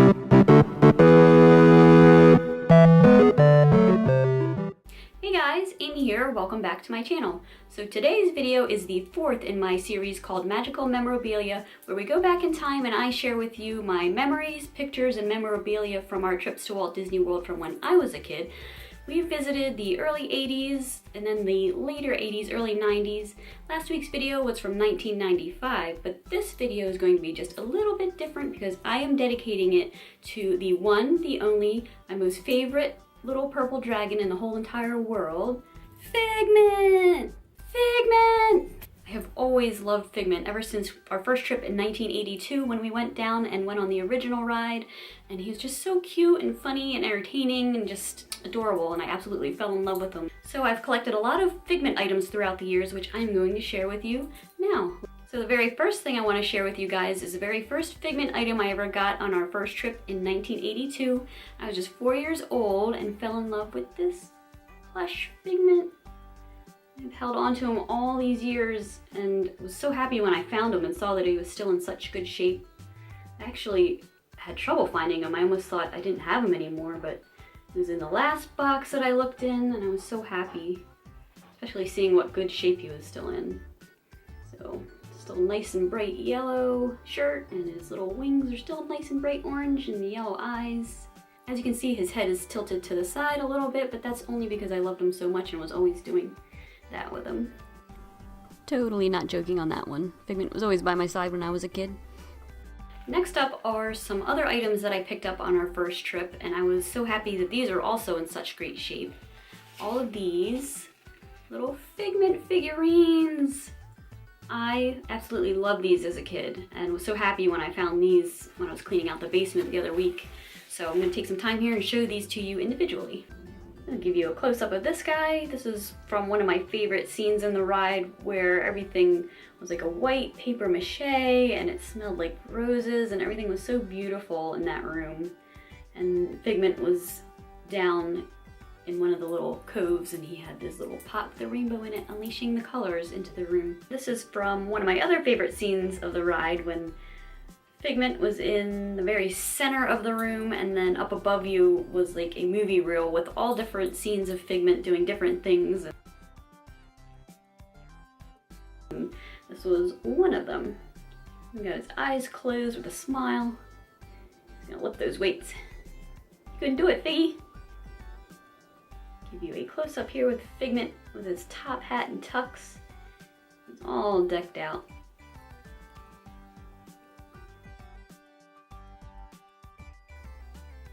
Hey guys, Amy here, welcome back to my channel. So today's video is the fourth in my series called Magical Memorabilia, where we go back in time and I share with you my memories, pictures, and memorabilia from our trips to Walt Disney World from when I was a kid. We visited the early 80s and then the later 80s, early 90s. Last week's video was from 1995, but this video is going to be just a little bit different because I am dedicating it to the one, the only, my most favorite little purple dragon in the whole entire world, Figment! Figment! I have always loved Figment ever since our first trip in 1982 when we went down and went on the original ride, and he was just so cute and funny and entertaining and just adorable, and I absolutely fell in love with him. So I've collected a lot of Figment items throughout the years, which I'm going to share with you now. So the very first thing I want to share with you guys is the very first Figment item I ever got on our first trip in 1982. I was just 4 years old and fell in love with this plush Figment. I've held on to him all these years and was so happy when I found him and saw that he was still in such good shape. I actually had trouble finding him. I almost thought I didn't have him anymore, but he was in the last box that I looked in and I was so happy, especially seeing what good shape he was still in. So, still nice and bright yellow shirt, and his little wings are still nice and bright orange, and the yellow eyes. As you can see, his head is tilted to the side a little bit, but that's only because I loved him so much and was always doing that with him. Totally not joking on that one. Figment was always by my side when I was a kid. Next up are some other items that I picked up on our first trip, and I was so happy that these are also in such great shape. All of these little Figment figurines. I absolutely loved these as a kid and was so happy when I found these when I was cleaning out the basement the other week. So I'm going to take some time here and show these to you individually. I'll give you a close-up of this guy. This is from one of my favorite scenes in the ride where everything was like a white paper mache and it smelled like roses and everything was so beautiful in that room. And Figment was down in one of the little coves and he had this little pot with a rainbow in it, unleashing the colors into the room. This is from one of my other favorite scenes of the ride when Figment was in the very center of the room, and then up above you was like a movie reel with all different scenes of Figment doing different things. This was one of them. He got his eyes closed with a smile. He's gonna lift those weights. You couldn't do it, Figgy. Give you a close-up here with Figment with his top hat and tux. He's all decked out.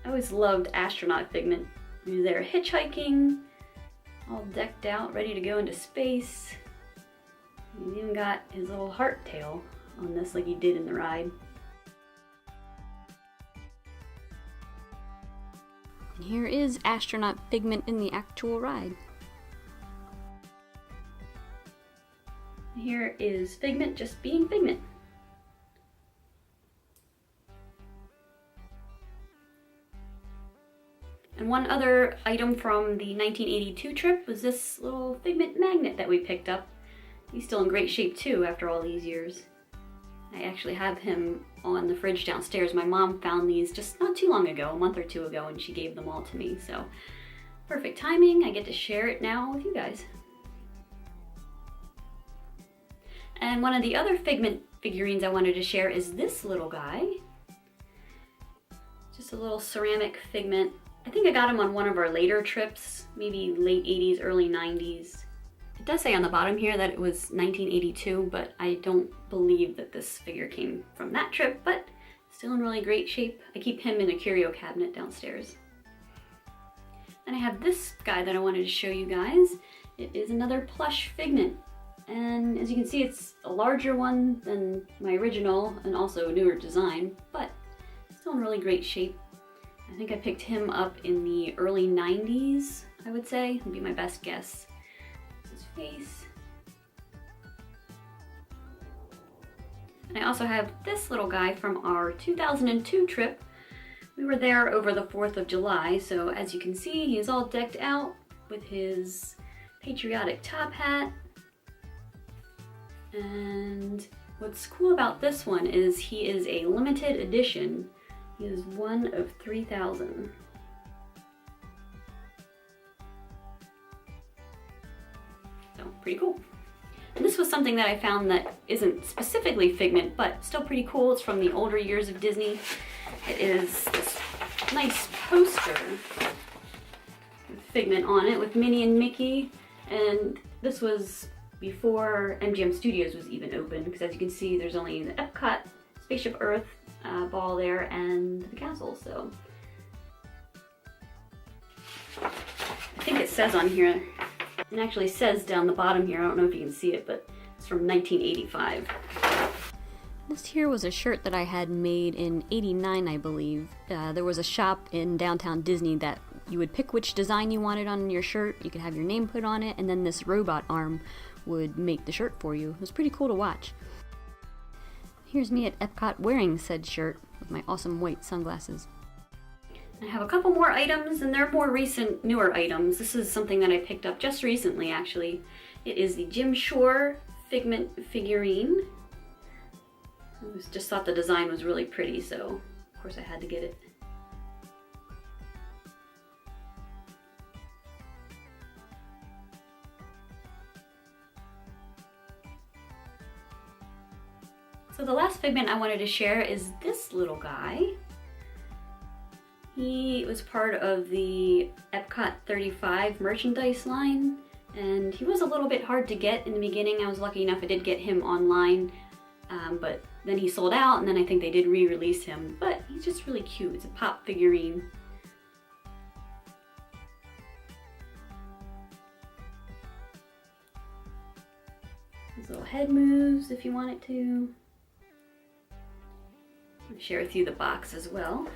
I always loved astronaut Figment. He was there hitchhiking, all decked out, ready to go into space. He's even got his little heart tail on this like he did in the ride. And here is astronaut Figment in the actual ride. Here is Figment just being Figment. And one other item from the 1982 trip was this little Figment magnet that we picked up. He's still in great shape too after all these years. I actually have him on the fridge downstairs. My mom found these just not too long ago, a month or two ago, and she gave them all to me. So perfect timing. I get to share it now with you guys. And one of the other Figment figurines I wanted to share is this little guy. Just a little ceramic Figment. I think I got him on one of our later trips, maybe late 80s, early 90s. It does say on the bottom here that it was 1982, but I don't believe that this figure came from that trip, but still in really great shape. I keep him in a curio cabinet downstairs. And I have this guy that I wanted to show you guys. It is another plush Figment. And as you can see, it's a larger one than my original and also a newer design, but still in really great shape. I think I picked him up in the early 90s, I would say. Would be my best guess. This is his face. And I also have this little guy from our 2002 trip. We were there over the 4th of July, so as you can see, he is all decked out with his patriotic top hat. And what's cool about this one is he is a limited edition. He is one of 3,000. So, pretty cool. And this was something that I found that isn't specifically Figment, but still pretty cool. It's from the older years of Disney. It is this nice poster with Figment on it with Minnie and Mickey. And this was before MGM Studios was even open, because as you can see, there's only the Epcot Spaceship Earth ball there and the castle. So I think it says on here, it actually says down the bottom here, I don't know if you can see it, but it's from 1985. This here was a shirt that I had made in '89, I believe. There was a shop in downtown Disney that you would pick which design you wanted on your shirt. You could have your name put on it, and then this robot arm would make the shirt for you. It was pretty cool to watch. Here's me at Epcot wearing said shirt with my awesome white sunglasses. I have a couple more items, and they're more recent, newer items. This is something that I picked up just recently, actually. It is the Jim Shore Figment figurine. I just thought the design was really pretty, so of course I had to get it. So the last Figment I wanted to share is this little guy. He was part of the Epcot 35 merchandise line, and he was a little bit hard to get in the beginning. I was lucky enough I did get him online, but then he sold out, and then I think they did re-release him. But he's just really cute. It's a pop figurine. His little head moves if you want it to. I'll share with you the box as well.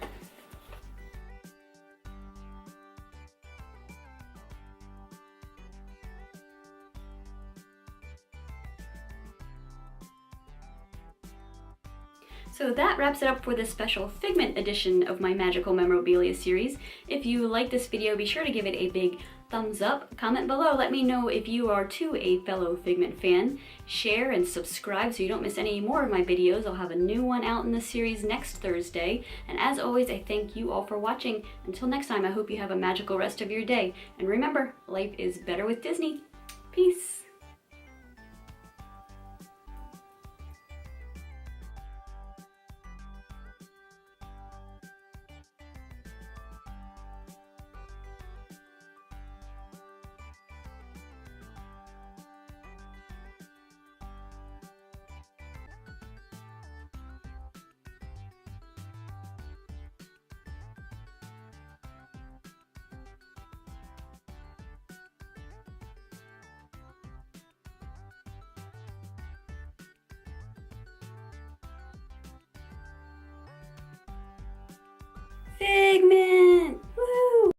So that wraps it up for this special Figment edition of my Magical Memorabilia series. If you like this video, be sure to give it a big thumbs up. Comment below, let me know if you are too a fellow Figment fan. Share and subscribe so you don't miss any more of my videos. I'll have a new one out in the series next Thursday. And as always, I thank you all for watching. Until next time, I hope you have a magical rest of your day. And remember, life is better with Disney. Peace.